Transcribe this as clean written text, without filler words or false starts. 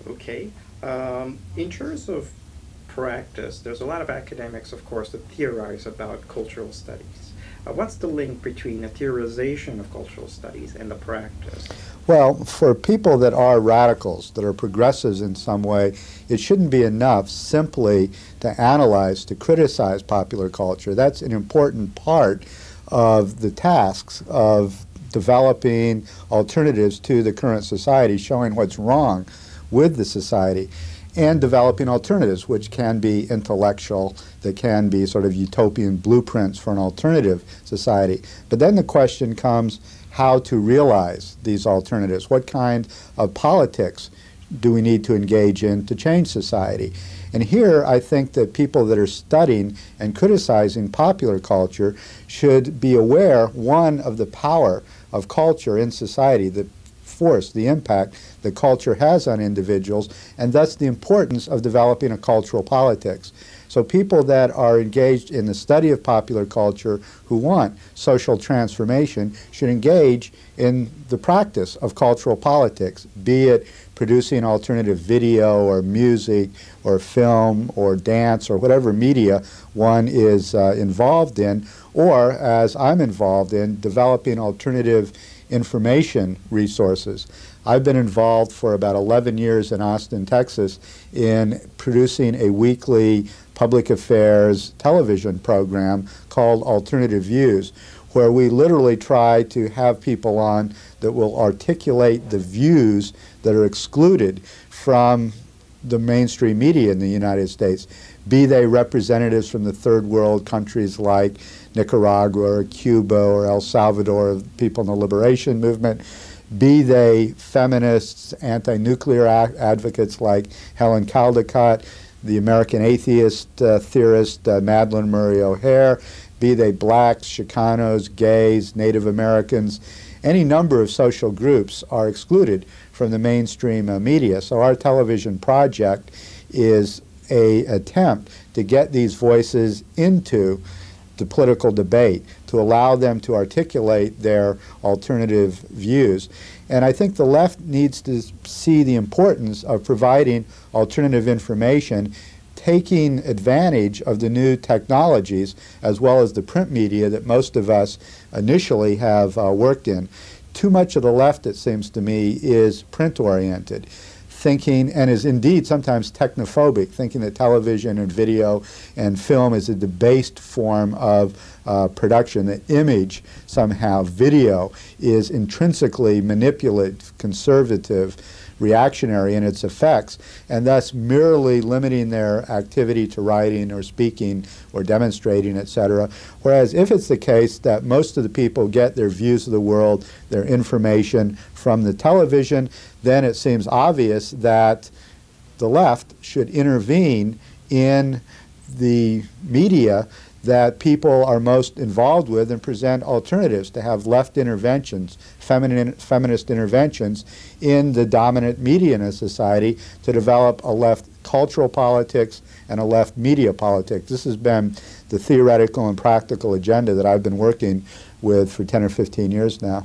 Okay. In terms of practice, there's a lot of academics, of course, that theorize about cultural studies. What's the link between the theorization of cultural studies and the practice? Well, for people that are radicals, that are progressives in some way, it shouldn't be enough simply to analyze, to criticize popular culture. That's an important part of the tasks of developing alternatives to the current society, showing what's wrong with the society, and developing alternatives, which can be intellectual, that can be sort of utopian blueprints for an alternative society. But then the question comes how to realize these alternatives. What kind of politics do we need to engage in to change society? And here I think that people that are studying and criticizing popular culture should be aware, one, of the power of culture in society, the force, the impact that culture has on individuals, and thus the importance of developing a cultural politics. So people that are engaged in the study of popular culture who want social transformation should engage in the practice of cultural politics, be it producing alternative video or music or film or dance or whatever media one is involved in, or, as I'm involved in, developing alternative information resources. I've been involved for about 11 years in Austin, Texas, in producing a weekly public affairs television program called Alternative Views, where we literally try to have people on that will articulate the views that are excluded from the mainstream media in the United States, be they representatives from the third world countries like Nicaragua or Cuba or El Salvador, people in the liberation movement, be they feminists, anti-nuclear advocates like Helen Caldicott, the American atheist theorist Madeleine Murray O'Hair, be they blacks, Chicanos, gays, Native Americans. Any number of social groups are excluded from the mainstream media. So our television project is an attempt to get these voices into the political debate, to allow them to articulate their alternative views. And I think the left needs to see the importance of providing alternative information, taking advantage of the new technologies as well as the print media that most of us initially have worked in. Too much of the left, it seems to me, is print-oriented, thinking, and is indeed sometimes technophobic, thinking that television and video and film is a debased form of production, that image, somehow, video, is intrinsically manipulative, conservative, reactionary in its effects, and thus merely limiting their activity to writing or speaking or demonstrating, etc. Whereas if it's the case that most of the people get their views of the world, their information from the television, then it seems obvious that the left should intervene in the media that people are most involved with and present alternatives, to have left interventions, feminist interventions in the dominant media in a society, to develop a left cultural politics and a left media politics. This has been the theoretical and practical agenda that I've been working with for 10 or 15 years now.